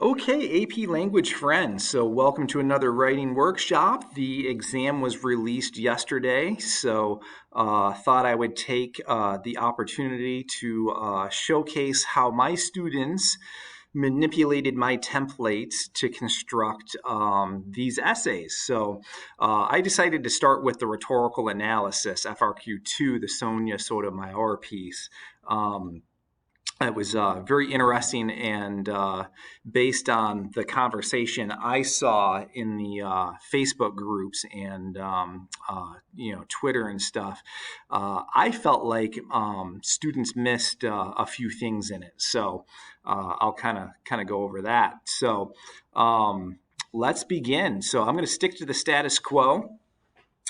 Okay, AP Language friends, so welcome to another writing workshop. The exam was released yesterday, so thought I would take the opportunity to showcase how my students manipulated my templates to construct these essays. So I decided to start with the rhetorical analysis, FRQ2, the Sonia Sotomayor piece. It was very interesting and based on the conversation I saw in the Facebook groups and Twitter and stuff. I felt like students missed a few things in it, so I'll kind of go over that. So let's begin. So I'm going to stick to the status quo,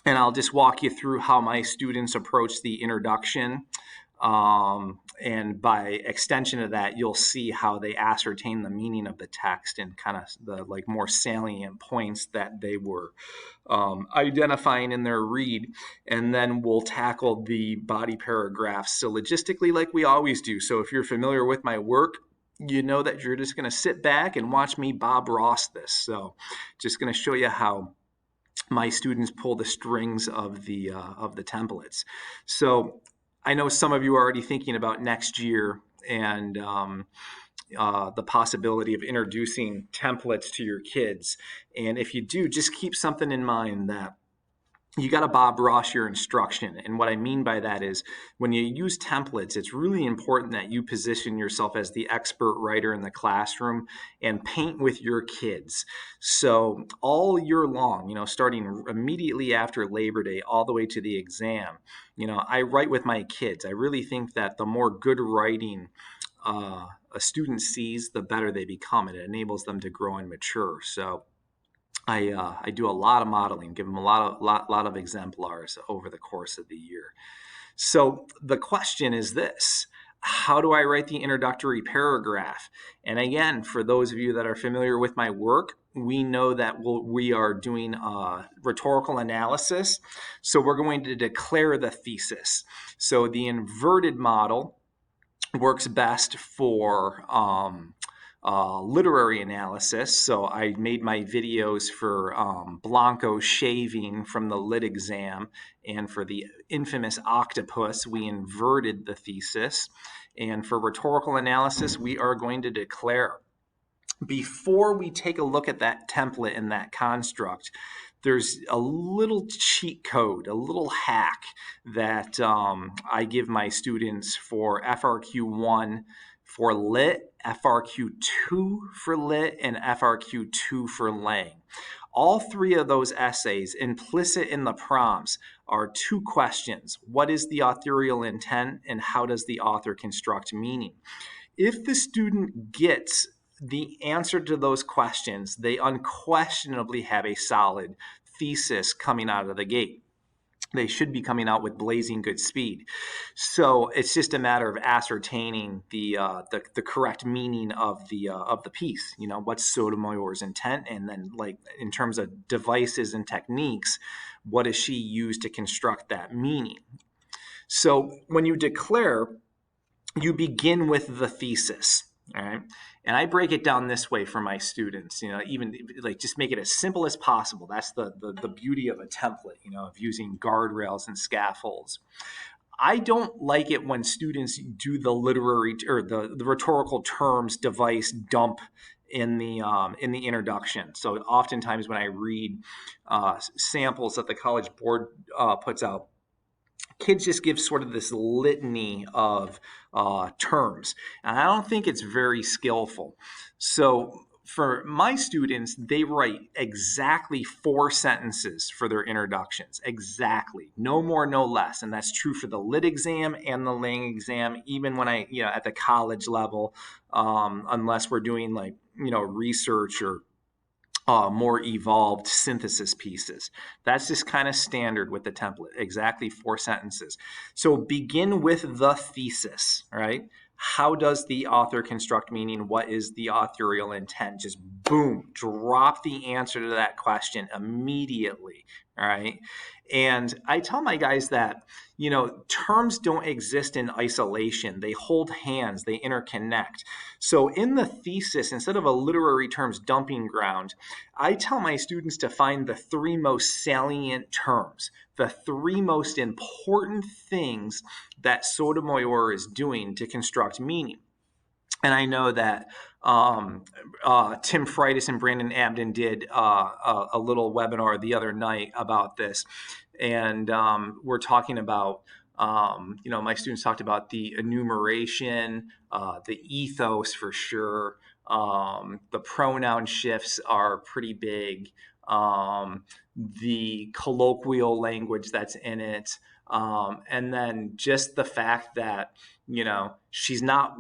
and I'll just walk you through how my students approach the introduction. And by extension of that, you'll see how they ascertain the meaning of the text and kind of the more salient points that they were identifying in their read. And then we'll tackle the body paragraphs syllogistically like we always do. So if you're familiar with my work, you know that you're just going to sit back and watch me Bob Ross this. So just going to show you how my students pull the strings of the templates. So I know some of you are already thinking about next year and the possibility of introducing templates to your kids. And if you do, just keep something in mind that you got to Bob Ross your instruction. And what I mean by that is when you use templates, it's really important that you position yourself as the expert writer in the classroom and paint with your kids. So all year long, starting immediately after Labor Day all the way to the exam, I write with my kids. I really think that the more good writing a student sees, the better they become. It enables them to grow and mature. So I do a lot of modeling, give them a lot of exemplars over the course of the year. So the question is this: how do I write the introductory paragraph? And again, for those of you that are familiar with my work, we know that we are doing rhetorical analysis. So we're going to declare the thesis. So the inverted model works best for literary analysis. So I made my videos for Blanco shaving from the lit exam, and for the infamous octopus, we inverted the thesis. And for rhetorical analysis, we are going to declare. Before we take a look at that template and that construct, there's a little cheat code, a little hack that I give my students for FRQ1 for lit, FRQ2 for lit, and FRQ2 for lang. All three of those essays, implicit in the prompts, are two questions. What is the authorial intent, and how does the author construct meaning? If the student gets the answer to those questions, they unquestionably have a solid thesis coming out of the gate. They should be coming out with blazing good speed. So it's just a matter of ascertaining the correct meaning of the piece. What's Sotomayor's intent, and then in terms of devices and techniques, what does she use to construct that meaning? So when you declare, you begin with the thesis. All right. And I break it down this way for my students, even just make it as simple as possible. That's the beauty of a template, of using guardrails and scaffolds. I don't like it when students do the literary or the rhetorical terms device dump in the introduction. So oftentimes when I read samples that the College Board puts out, kids just give sort of this litany of terms. And I don't think it's very skillful. So for my students, they write exactly 4 sentences for their introductions. Exactly. No more, no less. And that's true for the lit exam and the lang exam, even when at the college level, unless we're doing research or more evolved synthesis pieces. That's just kind of standard with the template, exactly 4 sentences. So begin with the thesis, right? How does the author construct meaning? What is the authorial intent? Just boom, drop the answer to that question immediately. All right. And I tell my guys that, terms don't exist in isolation. They hold hands, they interconnect. So in the thesis, instead of a literary terms dumping ground, I tell my students to find the three most salient terms, the three most important things that Sotomayor is doing to construct meaning. And I know that Tim Freitas and Brandon Abden did a little webinar the other night about this. And we're talking about, my students talked about the enumeration, the ethos for sure. The pronoun shifts are pretty big. The colloquial language that's in it. And then just the fact that, she's not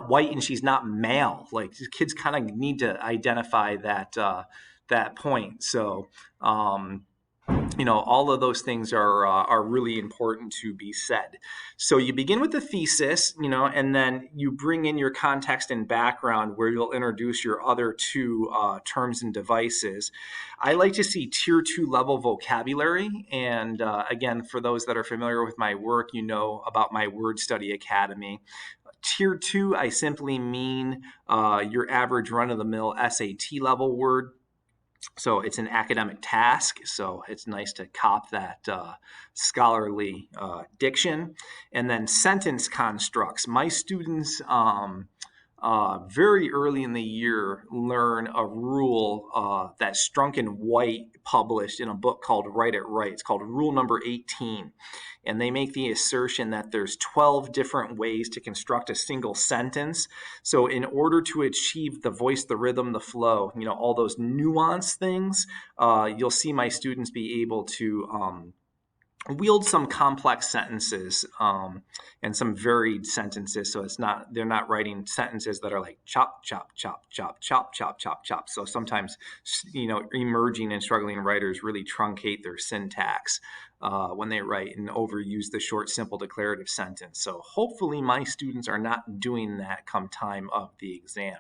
white and she's not male. Like, kids kind of need to identify that point. So all of those things are really important to be said. So you begin with the thesis, and then you bring in your context and background, where you'll introduce your other two terms and devices. I like to see tier 2 level vocabulary. And again, for those that are familiar with my work, about my Word Study Academy. Tier 2, I simply mean your average run-of-the-mill SAT level word. So it's an academic task, so it's nice to cop that scholarly diction. And then sentence constructs. My students very early in the year learn a rule that Strunk and White published in a book called Write It Right. It's called Rule Number 18. And they make the assertion that there's 12 different ways to construct a single sentence. So in order to achieve the voice, the rhythm, the flow, all those nuanced things, you'll see my students be able to wield some complex sentences and some varied sentences. So they're not writing sentences that are like chop, chop, chop, chop, chop, chop, chop, chop. So sometimes, emerging and struggling writers really truncate their syntax when they write and overuse the short, simple declarative sentence. So hopefully my students are not doing that come time of the exam.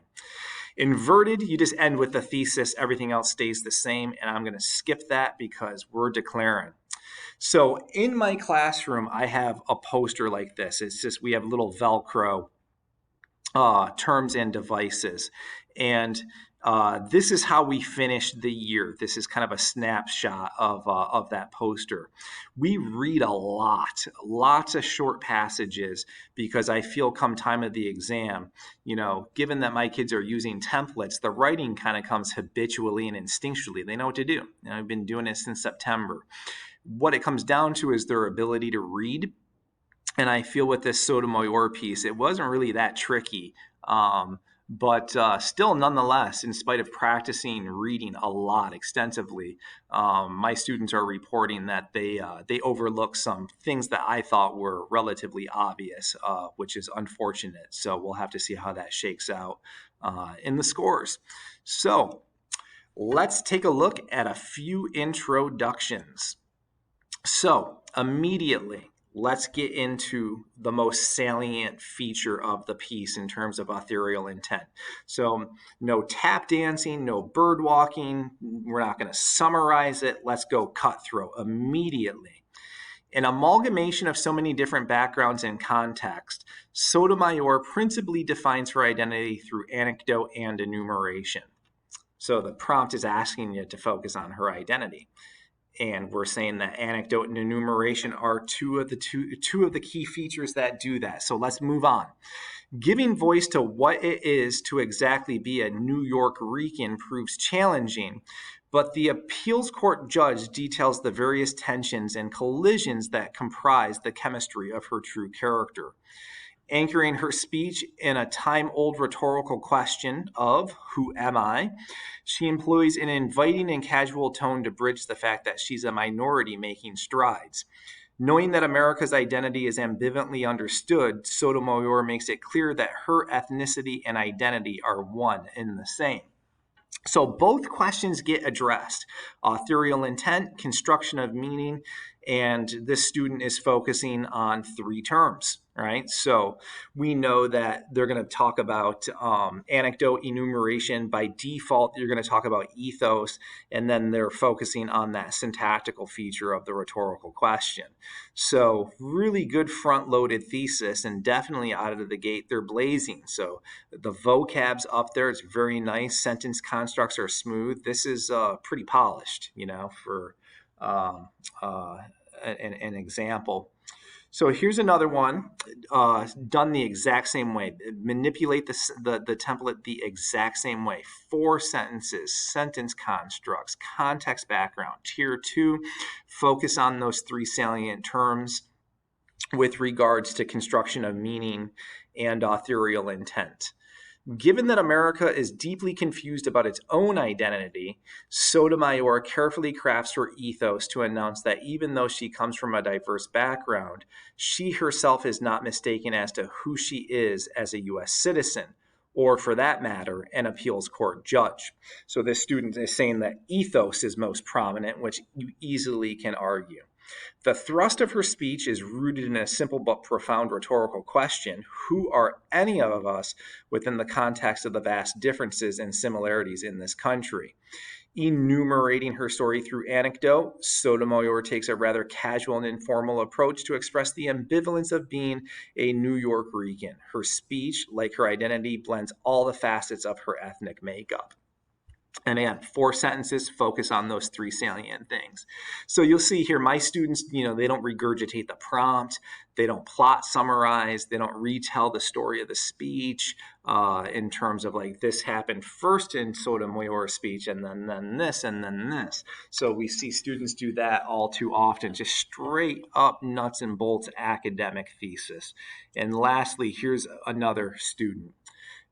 Inverted, you just end with the thesis. Everything else stays the same. And I'm going to skip that because we're declaring. So in my classroom, I have a poster like this. It's just, we have little Velcro terms and devices. And this is how we finished the year. This is kind of a snapshot of that poster. We read a lot, lots of short passages, because I feel come time of the exam, given that my kids are using templates, the writing kind of comes habitually and instinctually. They know what to do. I've been doing it since September. What it comes down to is their ability to read. And I feel with this Sotomayor piece, it wasn't really that tricky. But still, nonetheless, in spite of practicing reading a lot extensively, my students are reporting that they overlooked some things that I thought were relatively obvious, which is unfortunate. So we'll have to see how that shakes out in the scores. So let's take a look at a few introductions. So immediately, let's get into the most salient feature of the piece in terms of authorial intent. So no tap dancing, no bird walking. We're not going to summarize it. Let's go cutthroat immediately. An amalgamation of so many different backgrounds and context, Sotomayor principally defines her identity through anecdote and enumeration. So the prompt is asking you to focus on her identity. And we're saying that anecdote and enumeration are two of the key features that do that. So let's move on. Giving voice to what it is to exactly be a New York Rican proves challenging, but the appeals court judge details the various tensions and collisions that comprise the chemistry of her true character. Anchoring her speech in a time-old rhetorical question of who am I, she employs an inviting and casual tone to bridge the fact that she's a minority making strides. Knowing that America's identity is ambivalently understood, Sotomayor makes it clear that her ethnicity and identity are one and the same. So both questions get addressed: authorial intent, construction of meaning, and this student is focusing on three terms. right? So we know that they're going to talk about anecdote enumeration. By default, you're going to talk about ethos, and then they're focusing on that syntactical feature of the rhetorical question. So really good front-loaded thesis, and definitely out of the gate, they're blazing. So the vocab's up there. It's very nice. Sentence constructs are smooth. This is pretty polished, for um, uh, an example. So here's another one done the exact same way. Manipulate the template the exact same way. 4 sentences, sentence constructs, context background. Tier 2, focus on those 3 salient terms with regards to construction of meaning and authorial intent. Given that America is deeply confused about its own identity, Sotomayor carefully crafts her ethos to announce that even though she comes from a diverse background, she herself is not mistaken as to who she is as a U.S. citizen, or for that matter, an appeals court judge. So this student is saying that ethos is most prominent, which you easily can argue. The thrust of her speech is rooted in a simple but profound rhetorical question: who are any of us within the context of the vast differences and similarities in this country? Enumerating her story through anecdote, Sotomayor takes a rather casual and informal approach to express the ambivalence of being a New York-Rican. Her speech, like her identity, blends all the facets of her ethnic makeup. And again, 4 sentences, focus on those 3 salient things. So you'll see here, my students, they don't regurgitate the prompt. They don't plot summarize. They don't retell the story of the speech in terms of like this happened first in Sotomayor's speech and then this and then this. So we see students do that all too often, just straight up nuts and bolts academic thesis. And lastly, here's another student.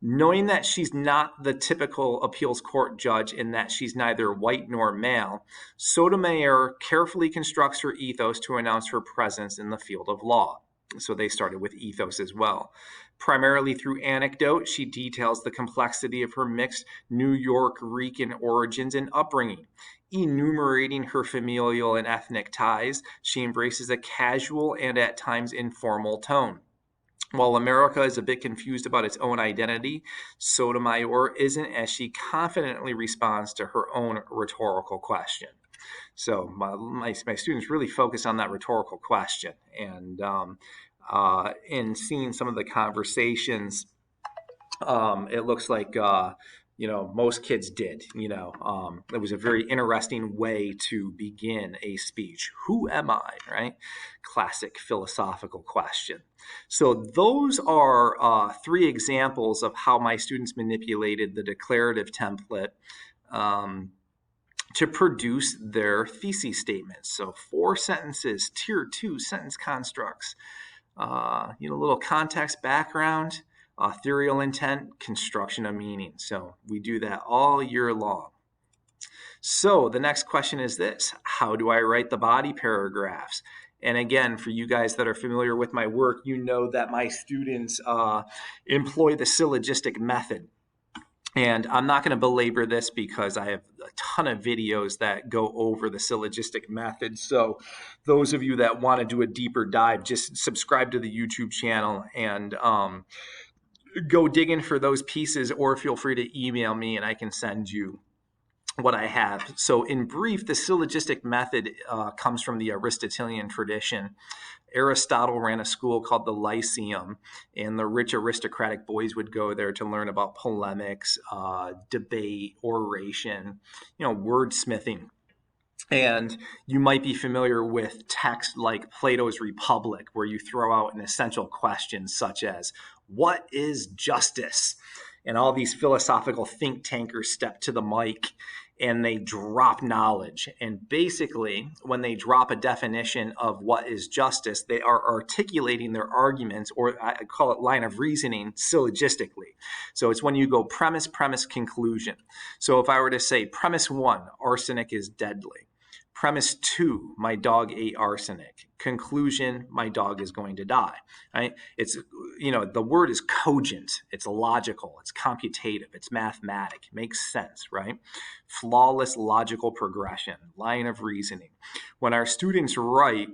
Knowing that she's not the typical appeals court judge in that she's neither white nor male, Sotomayor carefully constructs her ethos to announce her presence in the field of law. So they started with ethos as well. Primarily through anecdote, she details the complexity of her mixed New York-Rican origins and upbringing. Enumerating her familial and ethnic ties, she embraces a casual and at times informal tone. While America is a bit confused about its own identity, Sotomayor isn't, as she confidently responds to her own rhetorical question. So my students really focus on that rhetorical question. And in seeing some of the conversations, it looks like most kids did. It was a very interesting way to begin a speech. Who am I, right? Classic philosophical question. So those are 3 examples of how my students manipulated the declarative template to produce their thesis statements. So 4 sentences, tier 2 sentence constructs, little context background, authorial intent, construction of meaning. So we do that all year long. So the next question is this: how do I write the body paragraphs? And again, for you guys that are familiar with my work, you know that my students employ the syllogistic method. And I'm not going to belabor this because I have a ton of videos that go over the syllogistic method. So those of you that want to do a deeper dive, just subscribe to the YouTube channel and go digging for those pieces, or feel free to email me and I can send you what I have. So in brief, the syllogistic method comes from the Aristotelian tradition. Aristotle ran a school called the Lyceum, and the rich aristocratic boys would go there to learn about polemics, debate, oration, wordsmithing. And you might be familiar with texts like Plato's Republic, where you throw out an essential question such as, what is justice? And all these philosophical think tankers step to the mic and they drop knowledge. And basically, when they drop a definition of what is justice, they are articulating their arguments, or I call it line of reasoning, syllogistically. So it's when you go premise, conclusion. So if I were to say premise 1, arsenic is deadly. Premise 2, my dog ate arsenic. Conclusion, my dog is going to die. Right? It's, the word is cogent. It's logical. It's computative. It's mathematic. It makes sense, right? Flawless logical progression, line of reasoning. When our students write,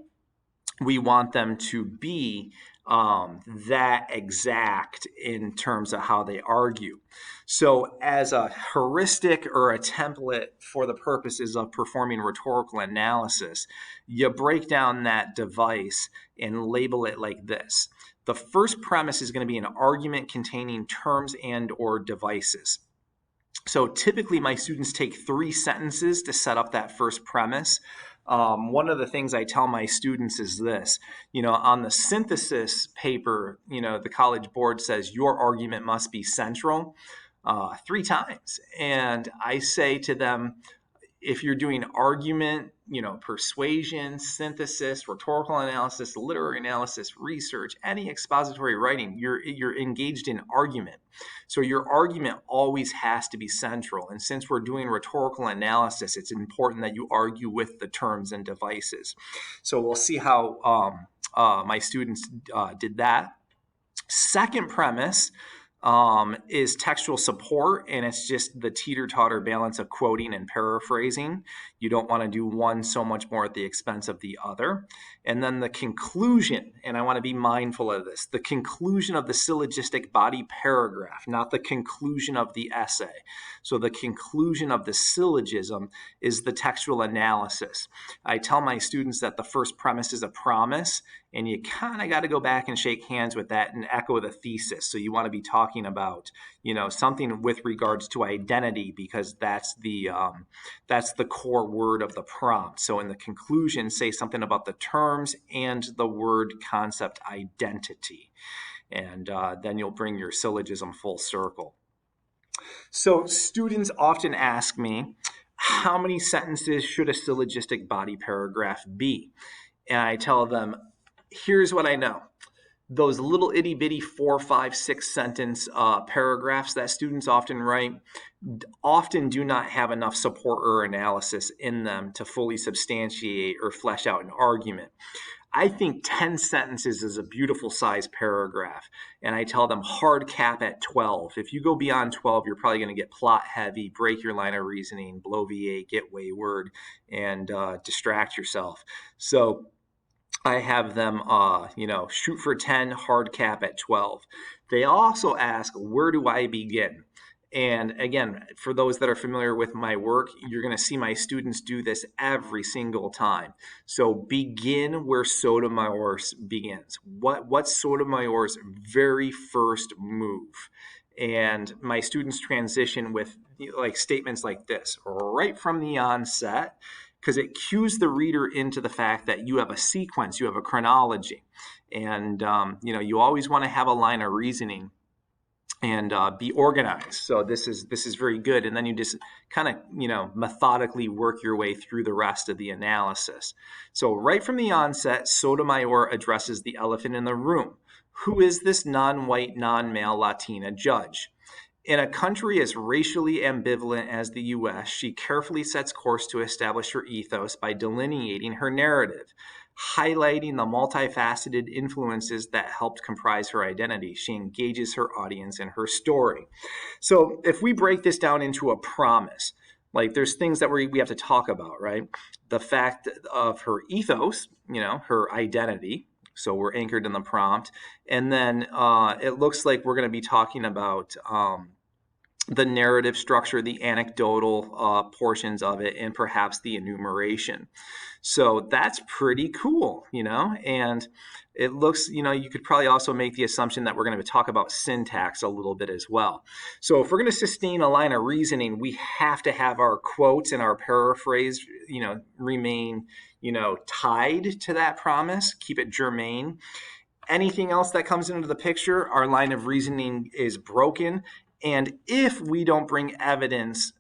we want them to be that exact in terms of how they argue. So as a heuristic or a template for the purposes of performing rhetorical analysis, you break down that device and label it like this. The first premise is going to be an argument containing terms and or devices. So typically my students take 3 sentences to set up that first premise. One of the things I tell my students is this, on the synthesis paper, the College Board says your argument must be central 3 times. And I say to them, if you're doing argument, persuasion, synthesis, rhetorical analysis, literary analysis, research, any expository writing, you're engaged in argument. So your argument always has to be central. And since we're doing rhetorical analysis, it's important that you argue with the terms and devices. So we'll see how my students did that. Second premise is textual support, and it's just the teeter-totter balance of quoting and paraphrasing. You don't want to do one so much more at the expense of the other. And then the conclusion, and I want to be mindful of this, the conclusion of the syllogistic body paragraph, not the conclusion of the essay. So the conclusion of the syllogism is the textual analysis. I tell my students that the first premise is a promise, and you kind of got to go back and shake hands with that and echo the thesis. So you want to be talking about, something with regards to identity, because that's the core word of the prompt. So in the conclusion, say something about the terms and the word concept identity. And then you'll bring your syllogism full circle. So students often ask me, how many sentences should a syllogistic body paragraph be? And I tell them, here's what I know. Those little itty bitty 4, 5, 6 sentence paragraphs that students often write often do not have enough support or analysis in them to fully substantiate or flesh out an argument. I think 10 sentences is a beautiful size paragraph, and I tell them hard cap at 12. If you go beyond 12, you're probably going to get plot heavy, break your line of reasoning, blow VA, get wayward, and distract yourself. So I have them, shoot for 10, hard cap at 12. They also ask, where do I begin? And again, for those that are familiar with my work, you're going to see my students do this every single time. So begin where Sotomayor begins. What's Sotomayor's very first move? And my students transition with statements like this right from the onset, because it cues the reader into the fact that you have a sequence, you have a chronology. And, you always want to have a line of reasoning and be organized. So this is very good. And then you just kind of, methodically work your way through the rest of the analysis. So right from the onset, Sotomayor addresses the elephant in the room. Who is this non-white, non-male Latina judge? In a country as racially ambivalent as the U.S., she carefully sets course to establish her ethos by delineating her narrative, highlighting the multifaceted influences that helped comprise her identity. She engages her audience in her story. So if we break this down into a promise, there's things that we have to talk about, right? The fact of her ethos, her identity. So we're anchored in the prompt. And then it looks like we're going to be talking about the narrative structure, the anecdotal portions of it, and perhaps the enumeration. So that's pretty cool, and it looks, you could probably also make the assumption that we're going to talk about syntax a little bit as well. So if we're going to sustain a line of reasoning, we have to have our quotes and our paraphrase, remain, tied to that promise, keep it germane. Anything else that comes into the picture, our line of reasoning is broken. And if we don't bring evidence,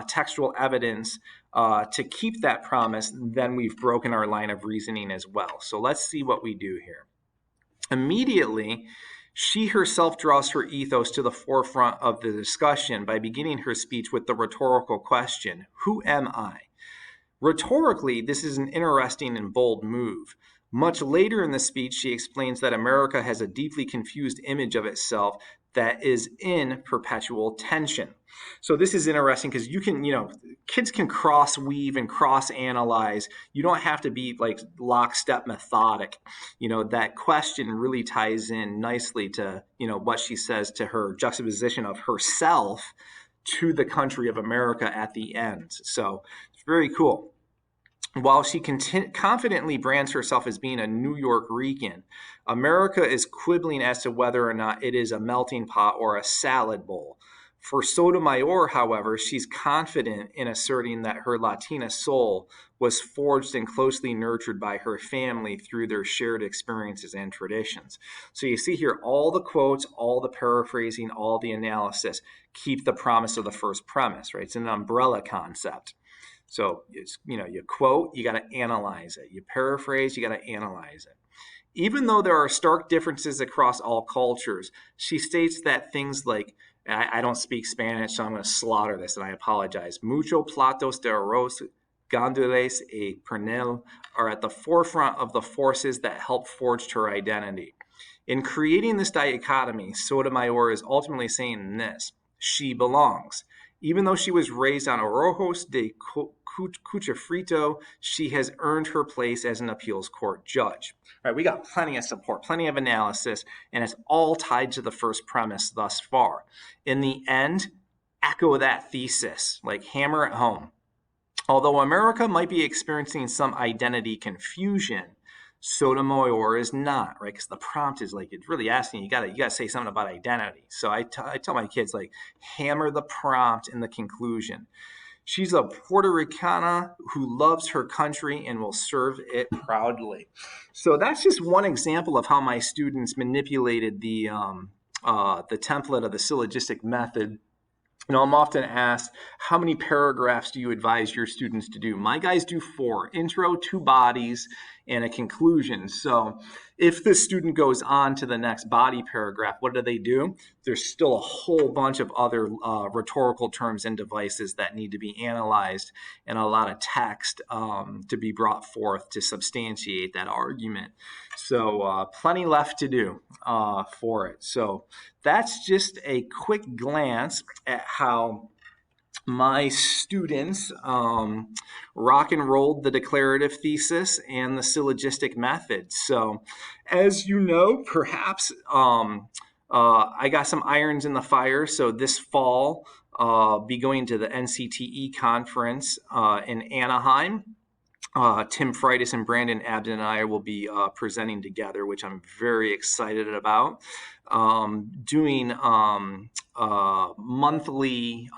textual evidence, to keep that promise, then we've broken our line of reasoning as well. So let's see what we do here. Immediately, she herself draws her ethos to the forefront of the discussion by beginning her speech with the rhetorical question, who am I? Rhetorically, this is an interesting and bold move. Much later in the speech, she explains that America has a deeply confused image of itself that is in perpetual tension. So this is interesting because you can, kids can cross weave and cross analyze. You don't have to be like lockstep methodic. That question really ties in nicely to, what she says to her juxtaposition of herself to the country of America at the end. So it's very cool. While she confidently brands herself as being a New York-Rican, America is quibbling as to whether or not it is a melting pot or a salad bowl. For Sotomayor, however, she's confident in asserting that her Latina soul was forged and closely nurtured by her family through their shared experiences and traditions. So you see here all the quotes, all the paraphrasing, all the analysis. Keep the promise of the first premise, right? It's an umbrella concept. So it's, you quote, you got to analyze it. You paraphrase, you got to analyze it. Even though there are stark differences across all cultures, she states that things like, I don't speak Spanish, so I'm going to slaughter this, and I apologize. Mucho platos de arroz, gandules y pernil are at the forefront of the forces that help forge her identity. In creating this dichotomy, Sotomayor is ultimately saying this: she belongs. Even though she was raised on Arrojos de Cuchafrito, she has earned her place as an appeals court judge. All right, we got plenty of support, plenty of analysis, and it's all tied to the first premise thus far. In the end, echo that thesis, like hammer it home. Although America might be experiencing some identity confusion, Sotomayor is not, right? Because the prompt is like, it's really asking, you gotta say something about identity. So I tell my kids, like, hammer the prompt in the conclusion. She's a Puerto Ricana who loves her country and will serve it proudly. So that's just one example of how my students manipulated the template of the syllogistic method. I'm often asked, how many paragraphs do you advise your students to do? My guys do 4: intro, 2 bodies, and a conclusion. So if the student goes on to the next body paragraph, what do? There's still a whole bunch of other rhetorical terms and devices that need to be analyzed, and a lot of text to be brought forth to substantiate that argument. So plenty left to do for it. So that's just a quick glance at how my students rock and rolled the declarative thesis and the syllogistic method. So as you know, perhaps I got some irons in the fire. So this fall, be going to the NCTE conference in Anaheim. Tim Freitas and Brandon Abden and I will be presenting together, which I'm very excited about. Doing monthly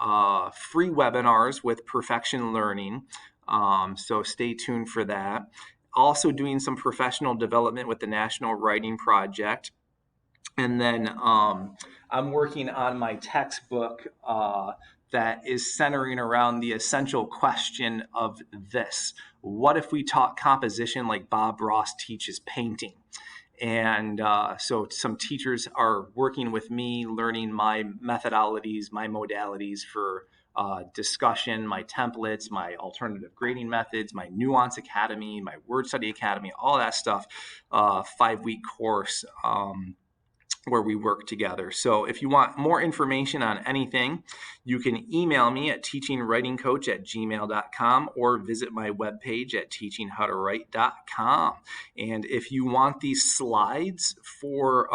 free webinars with Perfection Learning. So stay tuned for that. Also doing some professional development with the National Writing Project. And then I'm working on my textbook that is centering around the essential question of this: what if we taught composition like Bob Ross teaches painting? And so some teachers are working with me, learning my methodologies, my modalities for discussion, my templates, my alternative grading methods, my Nuance Academy, my Word Study Academy, all that stuff, 5-week course where we work together. So if you want more information on anything, you can email me at teachingwritingcoach@gmail.com or visit my webpage at teachinghowtowrite.com. And if you want these slides for,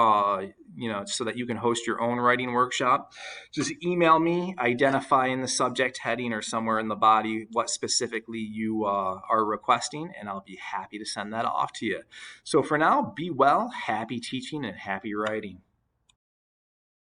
so that you can host your own writing workshop, just email me, identify in the subject heading or somewhere in the body what specifically you are requesting, and I'll be happy to send that off to you. So for now, be well, happy teaching, and happy writing.